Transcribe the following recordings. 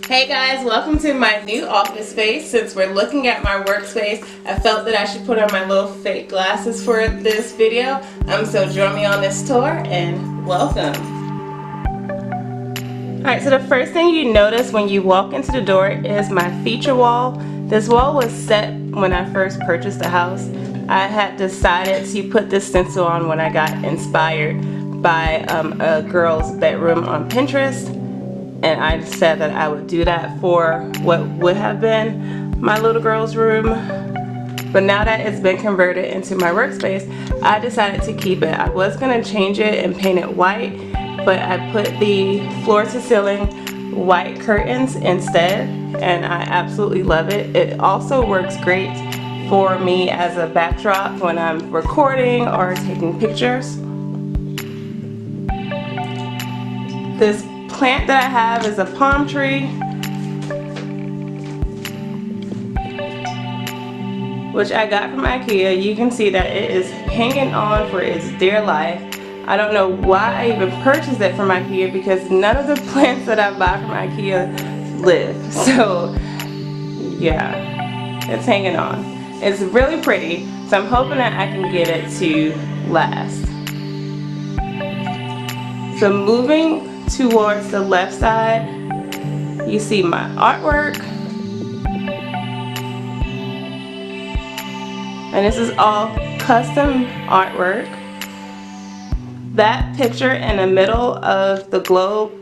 Hey guys, welcome to my new office space. Since we're looking at my workspace, I felt that I should put on my little fake glasses for this video. So join me on this tour and welcome. Alright, so the first thing you notice when you walk into the door is my feature wall. This wall was set when I first purchased the house. I had decided to put this stencil on when I got inspired by a girl's bedroom on Pinterest. And I said that I would do that for what would have been my little girl's room. But now that it's been converted into my workspace, I decided to keep it. I was going to change it and paint it white, but I put the floor to ceiling white curtains instead, and I absolutely love it. It also works great for me as a backdrop when I'm recording or taking pictures. This plant that I have is a palm tree, which I got from IKEA. You can see that it is hanging on for its dear life. I don't know why I even purchased it from IKEA because none of the plants that I buy from IKEA live. So yeah, it's hanging on. It's really pretty, so I'm hoping that I can get it to last. So moving towards the left side, you see my artwork, and this is all custom artwork. That picture in the middle of the globe,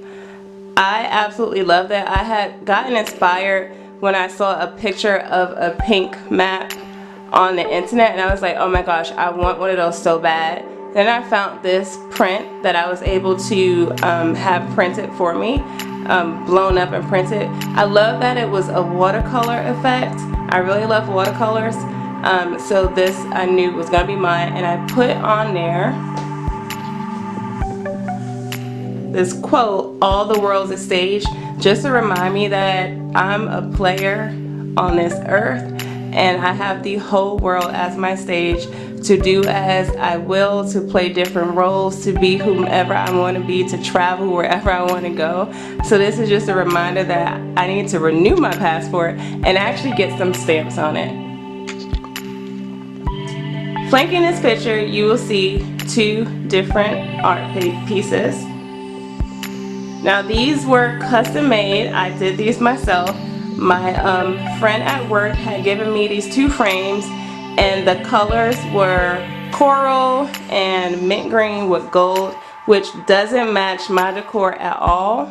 I absolutely love that. I had gotten inspired when I saw a picture of a pink map on the internet, and I was like, oh my gosh, I want one of those so bad. Then I found this print that I was able to have printed for me, blown up and printed. I love that it was a watercolor effect. I really love watercolors. So this I knew was going to be mine, and I put on there this quote, "All the world's a stage," just to remind me that I'm a player on this earth and I have the whole world as my stage to do as I will, to play different roles, to be whomever I want to be, to travel wherever I want to go. So this is just a reminder that I need to renew my passport and actually get some stamps on it. Flanking this picture, you will see two different art pieces. Now these were custom made. I did these myself. My friend at work had given me these two frames, and the colors were coral and mint green with gold, which doesn't match my decor at all.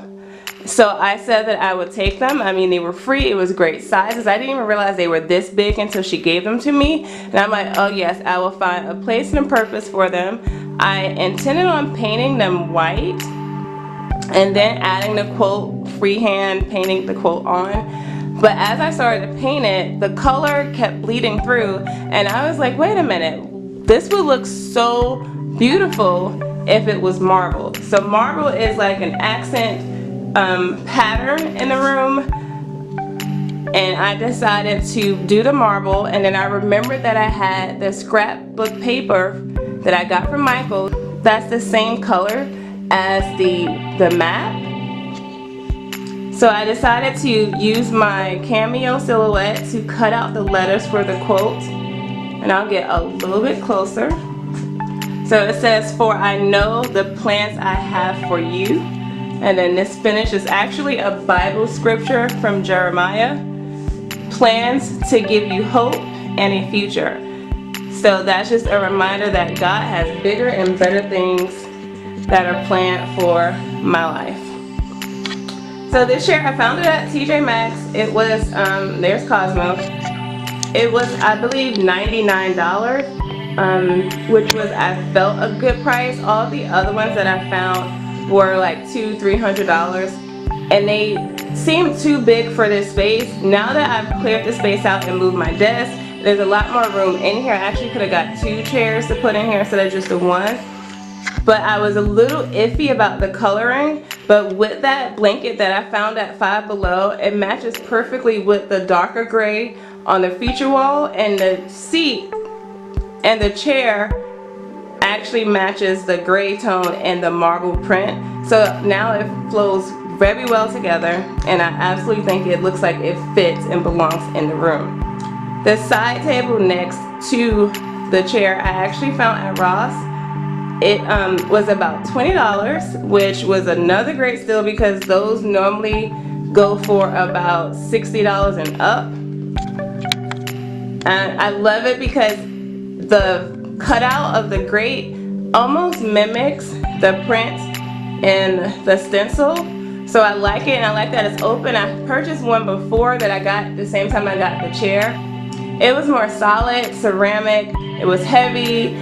So I said that I would take them. I mean, they were free. It was great sizes. I didn't even realize they were this big until she gave them to me. And I'm like, oh yes, I will find a place and a purpose for them. I intended on painting them white and then adding the quote, freehand painting the quote on. But as I started to paint it, the color kept bleeding through, and I was like, wait a minute, this would look so beautiful if it was marble. So marble is like an accent pattern in the room, and I decided to do the marble. And then I remembered that I had the scrapbook paper that I got from Michael. That's the same color as the map. So I decided to use my Cameo silhouette to cut out the letters for the quote, and I'll get a little bit closer. So it says, "For I know the plans I have for you," and then this finish is actually a Bible scripture from Jeremiah, "Plans to give you hope and a future." So that's just a reminder that God has bigger and better things that are planned for my life. So this shirt, I found it at TJ Maxx. It was, there's Cosmo. It was, I believe, $99, which was, I felt, a good price. All the other ones that I found were like $200–300, and they seemed too big for this space. Now that I've cleared the space out and moved my desk, there's a lot more room in here. I actually could have got 2 chairs to put in here instead of just the one. But I was a little iffy about the coloring, but with that blanket that I found at Five Below, it matches perfectly with the darker gray on the feature wall, and the seat and the chair actually matches the gray tone and the marble print. So now it flows very well together, and I absolutely think it looks like it fits and belongs in the room. The side table next to the chair I actually found at Ross. It was about $20, which was another great steal because those normally go for about $60 and up. And I love it because the cutout of the grate almost mimics the print and the stencil. So I like it, and I like that it's open. I purchased one before that I got the same time I got the chair. It was more solid, ceramic, it was heavy.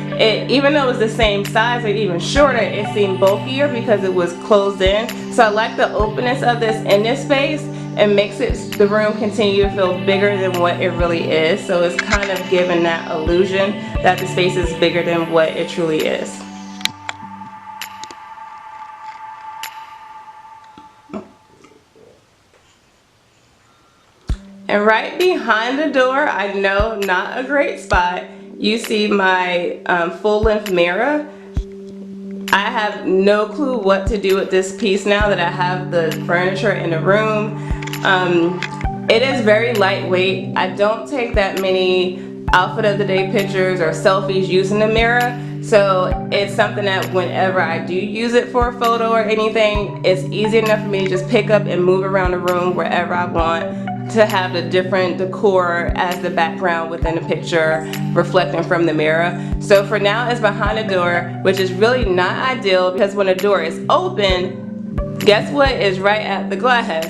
Even though it was the same size or even shorter, it seemed bulkier because it was closed in. So I like the openness of this in this space. It makes the room continue to feel bigger than what it really is. So it's kind of giving that illusion that the space is bigger than what it truly is. And right behind the door, I know not a great spot, you see my full-length mirror. I have no clue what to do with this piece now that I have the furniture in the room. It is very lightweight. I don't take that many outfit of the day pictures or selfies using the mirror. So it's something that whenever I do use it for a photo or anything, it's easy enough for me to just pick up and move around the room wherever I want, to have the different decor as the background within the picture reflecting from the mirror. So for now it's behind the door, which is really not ideal because when the door is open, guess what is right at the glass?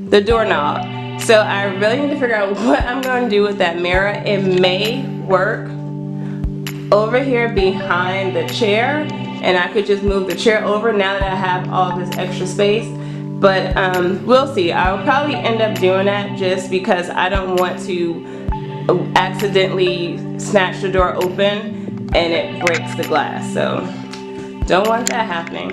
The doorknob. So I really need to figure out what I'm going to do with that mirror. It may work over here behind the chair, and I could just move the chair over now that I have all this extra space. But we'll see. I'll probably end up doing that just because I don't want to accidentally snatch the door open and it breaks the glass. So don't want that happening.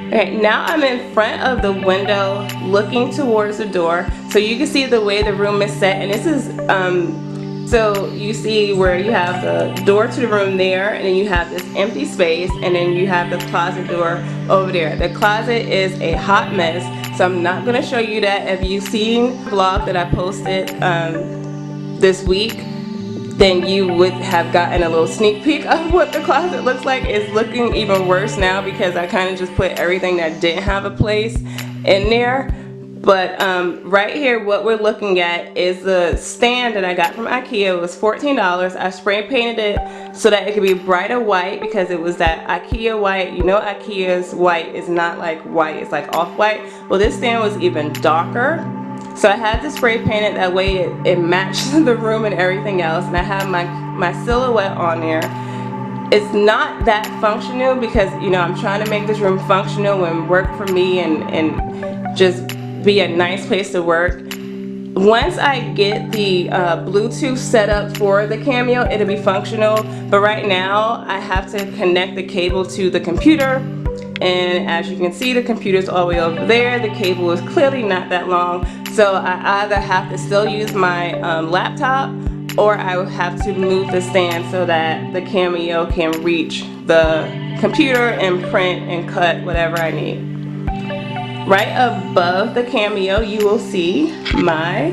Okay, now I'm in front of the window looking towards the door. So you can see the way the room is set, and this is so you see where you have the door to the room there, and then you have this empty space, and then you have the closet door over there. The closet is a hot mess, so I'm not going to show you that. If you've seen the vlog that I posted this week, then you would have gotten a little sneak peek of what the closet looks like. It's looking even worse now because I kind of just put everything that didn't have a place in there. But right here, what we're looking at is the stand that I got from IKEA. It was $14. I spray painted it so that it could be brighter white because it was that IKEA white. You know, IKEA's white is not like white, it's like off-white. Well, this stand was even darker. So I had to spray paint it that way it matched the room and everything else. And I have my silhouette on there. It's not that functional because, you know, I'm trying to make this room functional and work for me and just be a nice place to work. Once I get the Bluetooth set up for the Cameo, it'll be functional. But right now, I have to connect the cable to the computer. And as you can see, the computer's all the way over there. The cable is clearly not that long. So I either have to still use my laptop, or I will have to move the stand so that the Cameo can reach the computer and print and cut whatever I need. Right above the Cameo, you will see my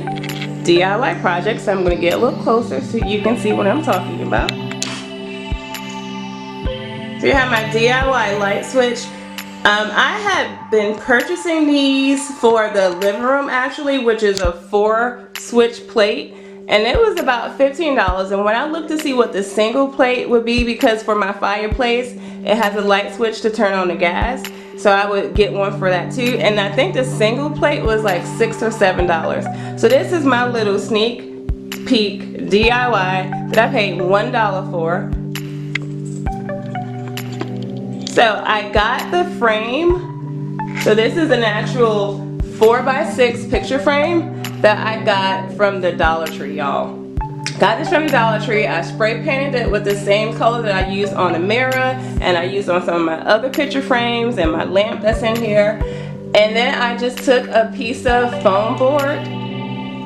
DIY project. So I'm going to get a little closer so you can see what I'm talking about. So you have my DIY light switch. I had been purchasing these for the living room actually, which is a 4-switch plate. And it was about $15. And when I looked to see what the single plate would be, because for my fireplace, it has a light switch to turn on the gas. So I would get one for that too. And I think the single plate was like $6 or $7. So this is my little sneak peek DIY that I paid $1 for. So I got the frame. So this is an actual 4x6 picture frame that I got from the Dollar Tree, y'all. Got this from the Dollar Tree. I spray painted it with the same color that I used on the mirror, and I used on some of my other picture frames and my lamp that's in here. And then I just took a piece of foam board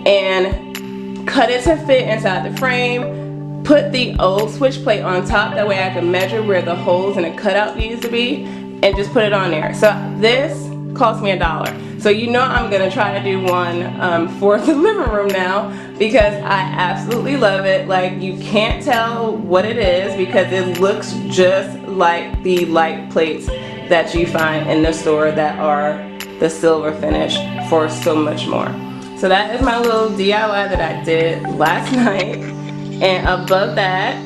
and cut it to fit inside the frame. Put the old switch plate on top, that way I could measure where the holes in the cutout needs to be. and just put it on there. So this cost me $1. So you know I'm gonna try to do one for the living room now, because I absolutely love it. Like, you can't tell what it is because it looks just like the light plates that you find in the store that are the silver finish for so much more. So that is my little DIY that I did last night. And above that,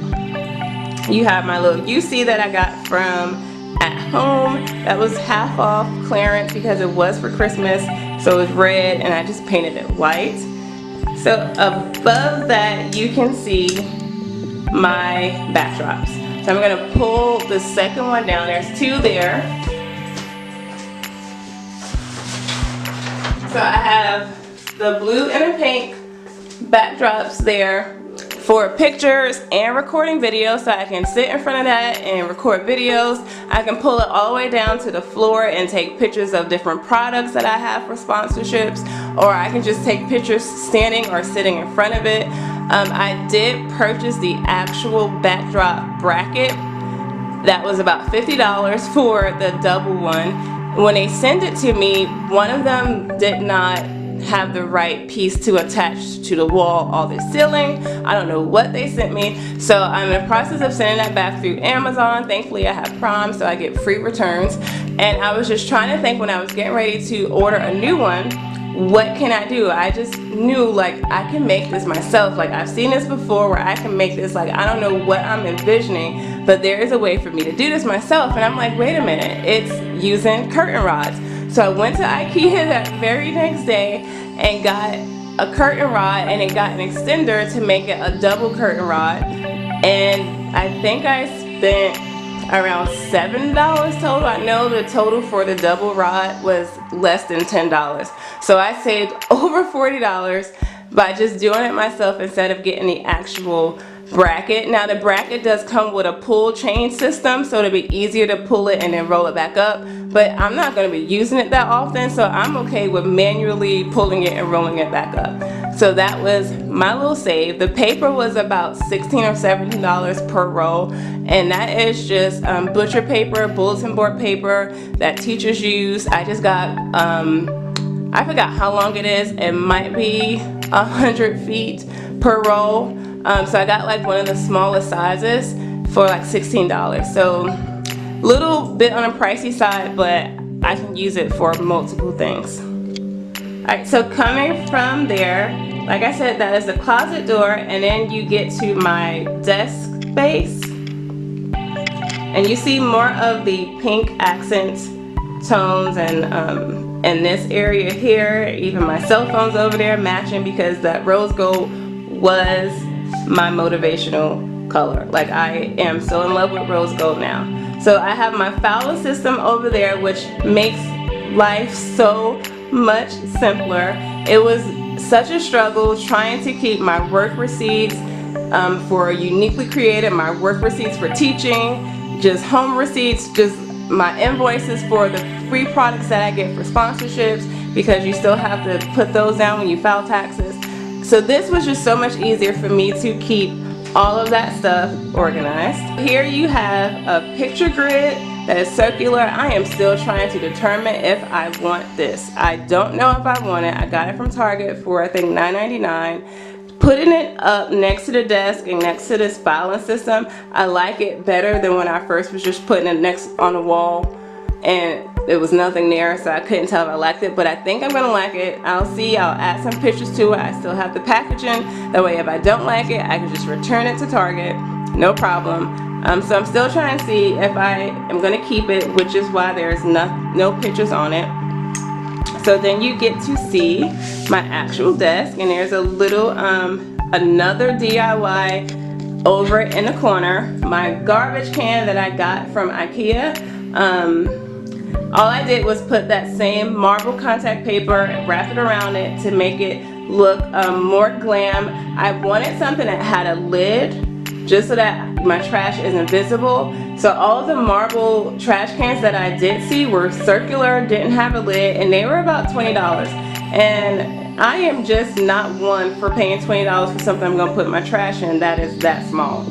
you have my little UC that I got from At Home. That was half off clearance because it was for Christmas. So it was red and I just painted it white. So above that, you can see my backdrops. So I'm gonna pull the second one down. There's two there. So I have the blue and the pink backdrops there for pictures and recording videos, so I can sit in front of that and record videos. I can pull it all the way down to the floor and take pictures of different products that I have for sponsorships, or I can just take pictures standing or sitting in front of it. I did purchase the actual backdrop bracket. That was about $50 for the double one. When they sent it to me, one of them did not have the right piece to attach to the wall or the ceiling. I don't know what they sent me, so I'm in the process of sending that back through Amazon. Thankfully I have Prime, so I get free returns. And I was just trying to think, when I was getting ready to order a new one, what can I do? I just knew, like, I can make this myself. Like, I've seen this before where I can make this. Like, I don't know what I'm envisioning, but there is a way for me to do this myself. And I'm like, wait a minute, it's using curtain rods. So I went to IKEA that very next day and got a curtain rod, and it got an extender to make it a double curtain rod. And I think I spent around $7 total. I know the total for the double rod was less than $10. So I saved over $40 by just doing it myself instead of getting the actual bracket. Now the bracket does come with a pull chain system, so it'll be easier to pull it and then roll it back up, but I'm not going to be using it that often, so I'm okay with manually pulling it and rolling it back up. So that was my little save. The paper was about $16 or $17 per roll, and that is just butcher paper, bulletin board paper that teachers use. I just got I forgot how long it is. It might be 100 feet per roll. So I got like one of the smallest sizes for like $16. So a little bit on the pricey side, but I can use it for multiple things. Alright, so coming from there, like I said, that is the closet door, and then you get to my desk space. And you see more of the pink accent tones and this area here. Even my cell phone's over there matching, because that rose gold was my motivational color. Like, I am so in love with rose gold now. So I have my file system over there, which makes life so much simpler. It was such a struggle trying to keep my work receipts for Uniquely Created, my work receipts for teaching, just home receipts, just my invoices for the free products that I get for sponsorships, because you still have to put those down when you file taxes. So this was just so much easier for me to keep all of that stuff organized. Here you have a picture grid that is circular. I am still trying to determine if I want this. I don't know if I want it. I got it from Target for I think $9.99. Putting it up next to the desk and next to this filing system, I like it better than when I first was just putting it next on the wall and there was nothing there, so I couldn't tell if I liked it, but I think I'm gonna like it. I'll see, I'll add some pictures to it. I still have the packaging. That way if I don't like it, I can just return it to Target, no problem. So I'm still trying to see if I am gonna keep it, which is why there's no pictures on it. So then you get to see my actual desk, and there's a little, another DIY over in the corner. My garbage can that I got from IKEA. All I did was put that same marble contact paper, wrap it around it to make it look more glam. I wanted something that had a lid just so that my trash isn't visible. So all of the marble trash cans that I did see were circular, didn't have a lid, and they were about $20. And I am just not one for paying $20 for something I'm gonna put my trash in that is that small.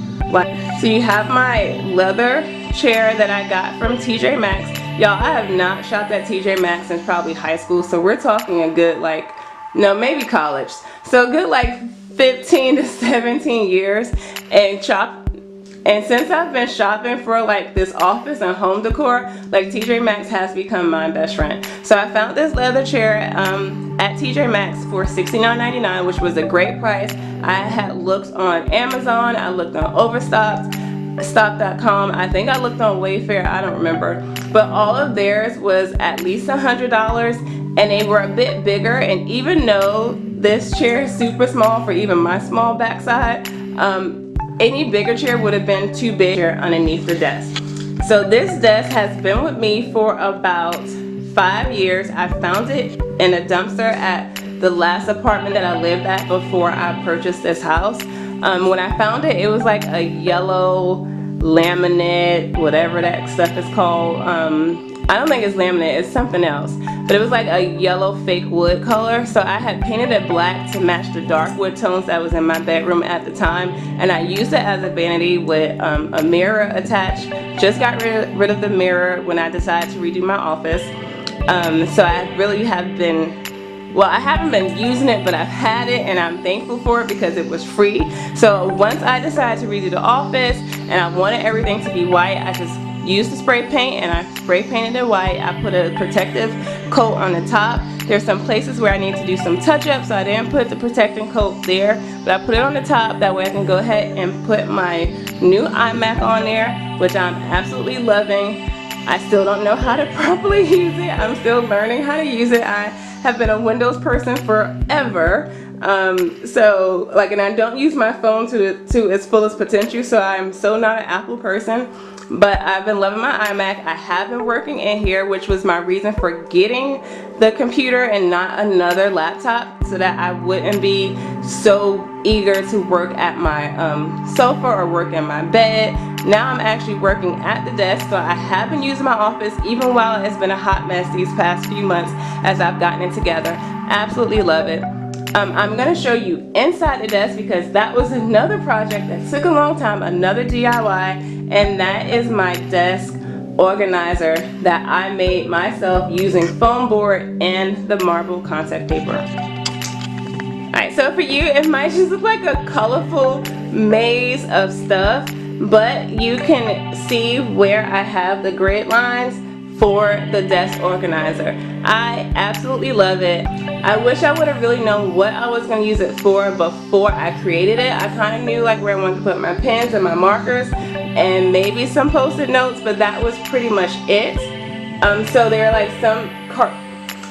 So you have my leather chair that I got from TJ Maxx. Y'all, I have not shopped at TJ Maxx since probably high school, so we're talking a good like, no, maybe college. So a good like 15 to 17 years. And since I've been shopping for like this office and home decor, like TJ Maxx has become my best friend. So I found this leather chair at TJ Maxx for $69.99, which was a great price. I had looked on Amazon, I looked on Overstock, stock.com, I think I looked on Wayfair, I don't remember. But all of theirs was at least $100, and they were a bit bigger. And even though this chair is super small for even my small backside, any bigger chair would have been too big underneath the desk. So this desk has been with me for about 5 years. I found it in a dumpster at the last apartment that I lived at before I purchased this house. When I found it, it was like a yellow laminate, whatever that stuff is called. I don't think it's laminate, it's something else. But it was like a yellow fake wood color. So I had painted it black to match the dark wood tones that was in my bedroom at the time. And I used it as a vanity with a mirror attached. Just got rid of the mirror when I decided to redo my office. So I really have been, well, I haven't been using it, but I've had it and I'm thankful for it because it was free. So once I decided to redo the office and I wanted everything to be white, I just used the spray paint and I spray painted it white. I put a protective coat on the top. There's some places where I need to do some touch-up, so I didn't put the protecting coat there, but I put it on the top. That way I can go ahead and put my new iMac on there, which I'm absolutely loving. I still don't know how to properly use it. I'm still learning how to use it. I have been a Windows person forever. So like, and I don't use my phone to its fullest potential, so I'm so not an Apple person. But I've been loving my iMac. I have been working in here, which was my reason for getting the computer and not another laptop, so that I wouldn't be so eager to work at my sofa or work in my bed. Now I'm actually working at the desk, so I have been using my office even while it's been a hot mess these past few months as I've gotten it together. Absolutely love it. I'm going to show you inside the desk because that was another project that took a long time, another DIY, and that is my desk organizer that I made myself using foam board and the marble contact paper. Alright, so for you it might just look like a colorful maze of stuff, but you can see where I have the grid lines for the desk organizer. I absolutely love it. I wish I would have really known what I was going to use it for before I created it. I kind of knew like where I wanted to put my pens and my markers and maybe some post-it notes, but that was pretty much it. So there are like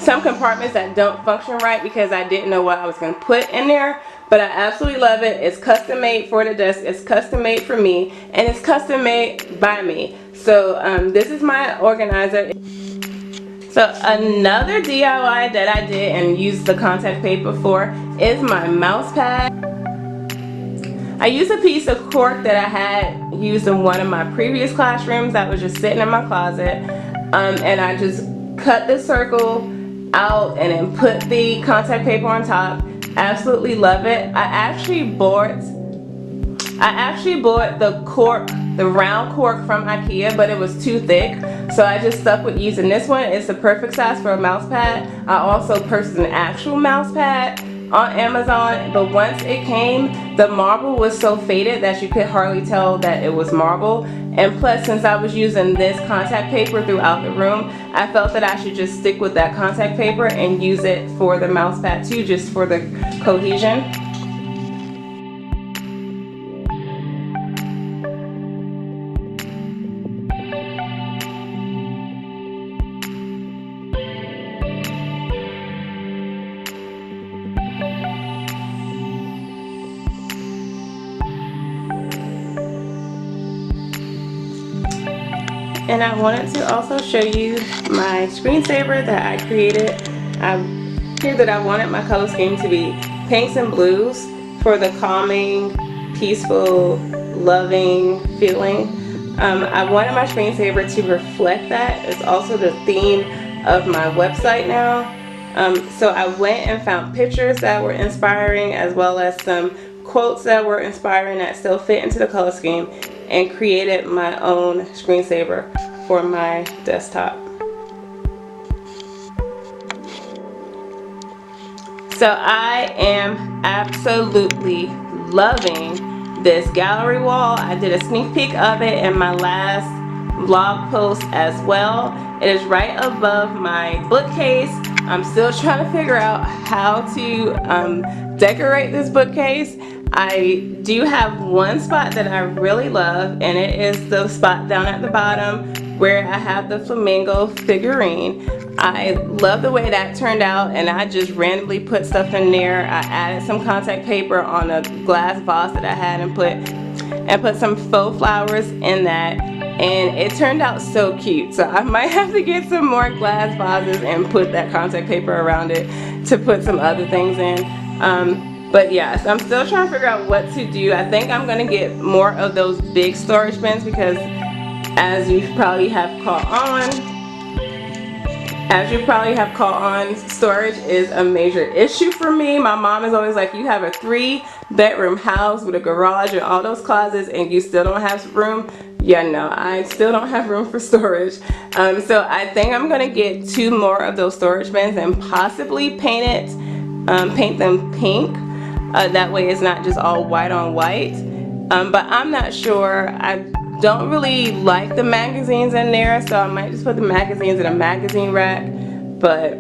some compartments that don't function right because I didn't know what I was going to put in there, but I absolutely love it. It's custom made for the desk, it's custom made for me, and it's custom made by me. So this is my organizer. So another DIY that I did and used the contact paper for is my mouse pad. I used a piece of cork that I had used in one of my previous classrooms that was just sitting in my closet, and I just cut the circle out and then put the contact paper on top. Absolutely love it. I actually bought the cork, the round cork from IKEA, but it was too thick, so I just stuck with using this one. It's the perfect size for a mouse pad. I also purchased an actual mouse pad on Amazon, but once it came, the marble was so faded that you could hardly tell that it was marble. And plus, since I was using this contact paper throughout the room, I felt that I should just stick with that contact paper and use it for the mouse pad too, just for the cohesion. And I wanted to also show you my screensaver that I created. Here that I wanted my color scheme to be pinks and blues for the calming, peaceful, loving feeling. I wanted my screensaver to reflect that. It's also the theme of my website now. So I went and found pictures that were inspiring, as well as some quotes that were inspiring that still fit into the color scheme, and created my own screensaver for my desktop. So I am absolutely loving this gallery wall. I did a sneak peek of it in my last vlog post as well. It is right above my bookcase. I'm still trying to figure out how to decorate this bookcase. I do have one spot that I really love, and it is the spot down at the bottom where I have the flamingo figurine. I love the way that turned out, and I just randomly put stuff in there. I added some contact paper on a glass vase that I had and put some faux flowers in that, and it turned out so cute. So I might have to get some more glass vases and put that contact paper around it to put some other things in. But yeah, so I'm still trying to figure out what to do. I think I'm gonna get more of those big storage bins because as you probably have caught on, storage is a major issue for me. My mom is always like, you have a 3-bedroom house with a garage and all those closets and you still don't have room. Yeah, no, I still don't have room for storage. So I think I'm gonna get 2 more of those storage bins and possibly paint them pink. That way it's not just all white on white. But I'm not sure. I don't really like the magazines in there, so I might just put the magazines in a magazine rack, but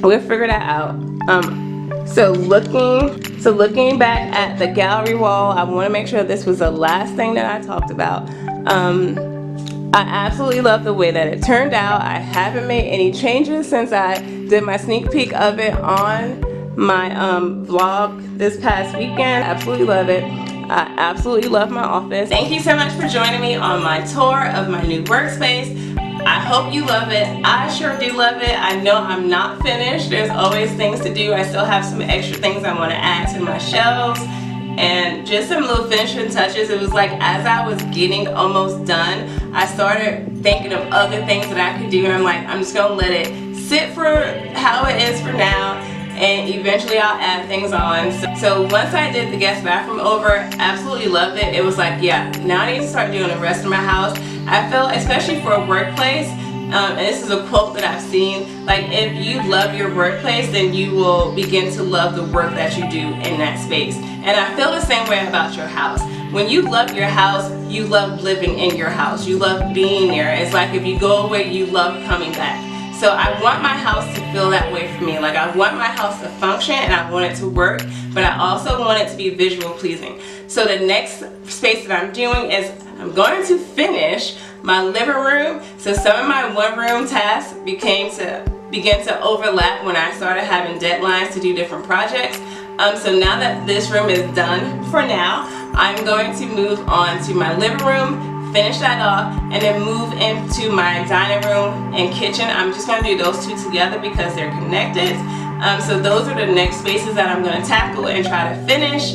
we'll figure that out. So looking back at the gallery wall, I want to make sure this was the last thing that I talked about. I absolutely love the way that it turned out. I haven't made any changes since I did my sneak peek of it on my vlog this past weekend. Absolutely love it. I absolutely love my office. Thank you so much for joining me on my tour of my new workspace. I hope you love it. I sure do love it. I know I'm not finished. There's always things to do. I still have some extra things I want to add to my shelves and just some little finishing touches. It was like as I was getting almost done, I started thinking of other things that I could do, and I'm like, I'm just gonna let it sit for how it is for now, and eventually I'll add things on. So once I did the guest bathroom over, absolutely loved it. It was like, yeah, now I need to start doing the rest of my house. I felt, especially for a workplace, and this is a quote that I've seen, like if you love your workplace, then you will begin to love the work that you do in that space. And I feel the same way about your house. When you love your house, you love living in your house. You love being there. It's like if you go away, you love coming back. So I want my house to feel that way for me. Like I want my house to function and I want it to work, but I also want it to be visual pleasing. So the next space that I'm doing is I'm going to finish my living room. So some of my one-room tasks begin to overlap when I started having deadlines to do different projects. So now that this room is done for now, I'm going to move on to my living room, finish that off, and then move into my dining room and kitchen. I'm just going to do those two together because they're connected. So those are the next spaces that I'm going to tackle and try to finish.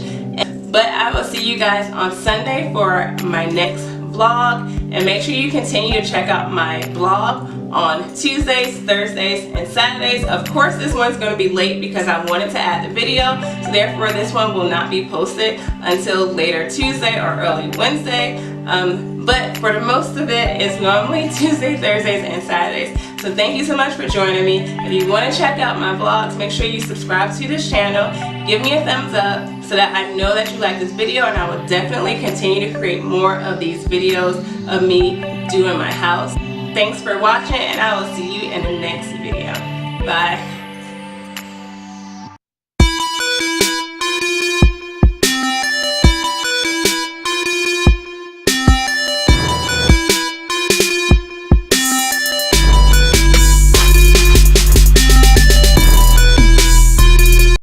But I will see you guys on Sunday for my next vlog, and make sure you continue to check out my blog on Tuesdays, Thursdays, and Saturdays. Of course, this one's going to be late because I wanted to add the video, so therefore this one will not be posted until later Tuesday or early Wednesday. But for the most of it, it's normally Tuesdays, Thursdays, and Saturdays. So thank you so much for joining me. If you want to check out my vlogs, make sure you subscribe to this channel. Give me a thumbs up so that I know that you like this video, and I will definitely continue to create more of these videos of me doing my house. Thanks for watching, and I will see you in the next video. Bye.